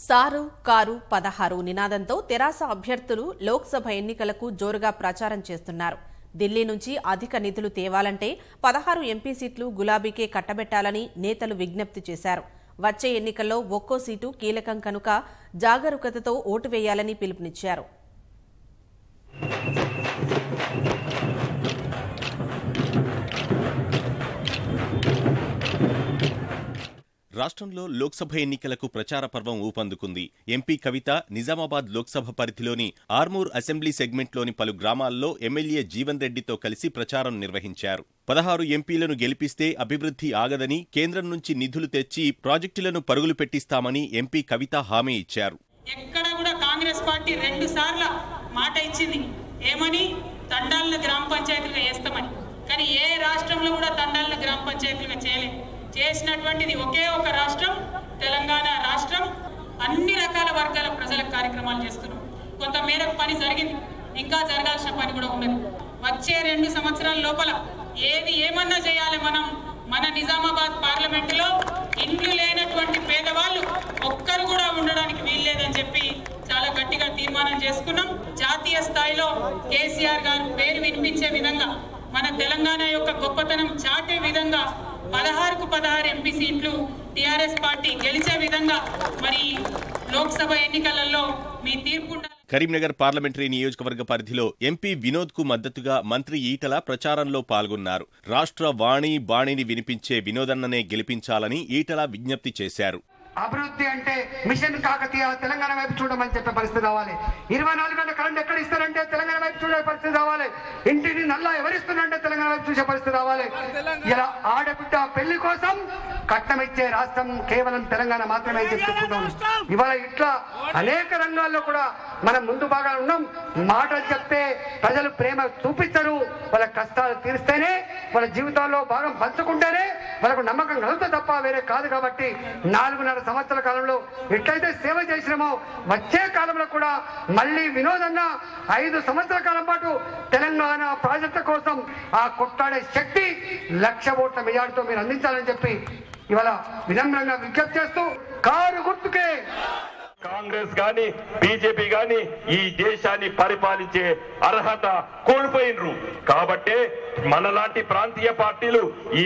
Sir car 16 నినాదంతో తెరాస అభ్యర్థులు లోక్సభ ఎన్నికలకు జోరుగా ప్రచారం చేస్తున్నారు. ఢిల్లీ నుంచి అధిక నిధులు తేవాలంటే 16 ఎంపీ సీట్లు గులాబీకే కట్టబెట్టాలని నేతలు విజ్ఞప్తి చేశారు. వచ్చే ఎన్నికల్లో ఒక్కో సీటు కీలకం కనుక జాగరూకతతో ఓటు వేయాలని పిలుపునిచ్చారు. రాష్ట్రంలో లోక్సభ ఎన్నికలకు ప్రచార పర్వం ఊపందుకుంది. ఎంపీ కవిత నిజామాబాద్ లోక్సభ పరిధిలోని ఆర్మూర్ అసెంబ్లీ సెగ్మెంట్లోని పలు గ్రామాల్లో ఎమ్మెల్యే జీవన్ రెడ్డితో కలిసి ప్రచారం నిర్వహించారు. 16 ఎంపీలను గెలిపిస్తే అభివృద్ధి ఆగదని, కేంద్రం నుంచి నిధులు తెచ్చి ప్రాజెక్టులను పరుగులు పెట్టిస్తామని ఎంపీ కవిత హామీ ఇచ్చారు. ఎక్కడ కూడా కాంగ్రెస్ పార్టీ 2 సార్లు మాట ఇచ్చింది, ఏమని? తండాలను గ్రామ పంచాయతీలుగా చేస్తామని. కానీ ఏ రాష్ట్రంలో కూడా తండాలను గ్రామ పంచాయతీలుగా చేయలేదు. చేసినటువంటిది ఒకే ఒక రాష్ట్రం, తెలంగాణ రాష్ట్రం. అన్ని రకాల వర్గాల ప్రజలకు కార్యక్రమాలు చేస్తున్నాం. కొంత మేరకు పని జరిగింది, ఇంకా జరగాల్సిన పని కూడా ఉన్నది. వచ్చే 2 సంవత్సరాల లోపల ఏమన్నా చేయాలి. మన నిజామాబాద్ పార్లమెంటులో ఇండ్లు లేనటువంటి పేదవాళ్ళు ఒక్కరు కూడా ఉండడానికి వీల్లేదని చెప్పి చాలా గట్టిగా తీర్మానం చేసుకున్నాం. జాతీయ స్థాయిలో కేసీఆర్ గారు పేరు వినిపించే విధంగా, మన తెలంగాణ యొక్క గొప్పతనం చాటే విధంగా 16కు 16 ఎంపీ సీట్లు టీఆర్ఎస్ పార్టీ గెలిచే విధంగా మరి లోక్సభ ఎన్నికలలో మీ తీర్పు ఉండాలి. కరీంనగర్ పార్లమెంటరీ నియోజకవర్గ పరిధిలో ఎంపీ వినోద్ కు మద్దతుగా మంత్రి ఈటల ప్రచారంలో పాల్గొన్నారు. రాష్ట్ర వాణి బాణిని వినిపించే వినోదన్ననే గెలిపించాలని ఈటల విజ్ఞప్తి చేశారు. అభివృద్ధి అంటే మిషన్ కాకతీయ తెలంగాణ వైపు చూడమని చెప్పే పరిస్థితి రావాలి. 24 గంటల కరెంట్ ఎక్కడ ఇస్తారంటే తెలంగాణ వైపు చూడే పరిస్థితి రావాలి. ఇంటిని నల్లా ఎవరిస్తున్నారంటే తెలంగాణ వైపు చూసే పరిస్థితి రావాలి. ఇలా ఆడబిడ్డ పెళ్లి కోసం కట్నం ఇచ్చే రాష్ట్రం కేవలం తెలంగాణ మాత్రమే చెప్పుకుంటాం. ఇవాళ ఇట్లా అనేక రంగాల్లో కూడా మనం ముందు బాగా ఉన్నాం. మాటలు చెప్తే ప్రజలు ప్రేమ చూపిస్తారు. వాళ్ళ కష్టాలు తీరిస్తేనే, వాళ్ళ జీవితాల్లో భాగం పంచుకుంటేనే వాళ్ళకు నమ్మకం కలుగుతుంది తప్ప వేరే కాదు. కాబట్టి 4.5 సంవత్సరాల కాలంలో ఎట్లయితే సేవ చేసినామో వచ్చే కాలంలో కూడా మళ్ళీ వినోదన్న 5 సంవత్సరాల కాలం పాటు తెలంగాణ ప్రాజెక్టు కోసం ఆ కొట్టాడే శక్తి 1,00,000 ఓట్ల మెజార్టీతో మీరు అందించాలని చెప్పి ఇవాళ వినమ్రంగా విజ్ఞప్తి చేస్తూ, కారు గుర్తుకే. కాంగ్రెస్ గాని బీజేపీ గాని ఈ దేశాన్ని పరిపాలించే అర్హత కోల్పోయినరు. కాబట్టే మనలాంటి ప్రాంతీయ పార్టీలు, ఈ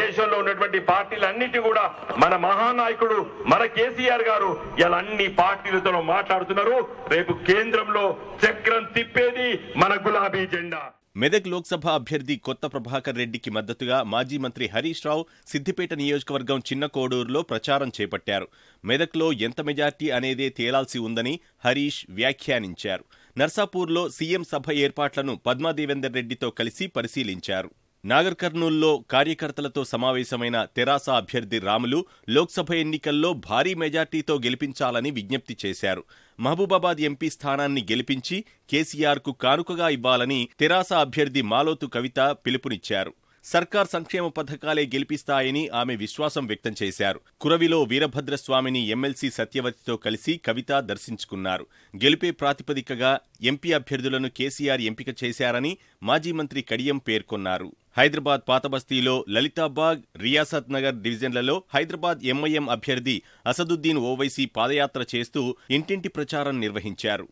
దేశంలో ఉన్నటువంటి పార్టీలన్నిటి కూడా మన మహానాయకుడు మన కేసీఆర్ గారు ఇలా అన్ని పార్టీలతో మాట్లాడుతున్నారు. రేపు కేంద్రంలో చక్రం తిప్పేది మన గులాబీ జెండా. మెదక్ లోక్సభ అభ్యర్థి కొత్త ప్రభాకర్ రెడ్డికి మద్దతుగా మాజీ మంత్రి హరీష్ రావు సిద్దిపేట నియోజకవర్గం చిన్న కోడూరులో ప్రచారం చేపట్టారు. మెదక్లో ఎంత మెజార్టీ అనేదే తేలాల్సి ఉందని హరీష్ వ్యాఖ్యానించారు. నర్సాపూర్లో సీఎం సభ ఏర్పాట్లను పద్మా దేవేందర్ రెడ్డితో కలిసి పరిశీలించారు. నాగర్ కర్నూల్లో కార్యకర్తలతో సమావేశమైన తెరాస అభ్యర్థి రాములు లోక్సభ ఎన్నికల్లో భారీ మెజార్టీతో గెలిపించాలని విజ్ఞప్తి చేశారు. మహబూబాబాద్ ఎంపీ స్థానాన్ని గెలిపించి కేసీఆర్కు కానుకగా ఇవ్వాలని తెరాస అభ్యర్థి మాలోతు కవిత పిలుపునిచ్చారు. సర్కార్ సంక్షేమ పథకాలే గెలిపిస్తాయని ఆమె విశ్వాసం వ్యక్తం చేశారు. కురవిలో వీరభద్రస్వామిని ఎమ్మెల్సీ సత్యవతితో కలిసి కవిత దర్శించుకున్నారు. గెలుపే ప్రాతిపదికగా ఎంపీ అభ్యర్థులను కేసీఆర్ ఎంపిక చేశారని మాజీ మంత్రి కడియం పేర్కొన్నారు. హైదరాబాద్ పాతబస్తీలో లలితాబాగ్, రియాసత్ నగర్ డివిజన్లలో హైదరాబాద్ ఎంఐఎం అభ్యర్థి అసదుద్దీన్ ఓవైసీ పాదయాత్ర చేస్తూ ఇంటింటి ప్రచారం నిర్వహించారు.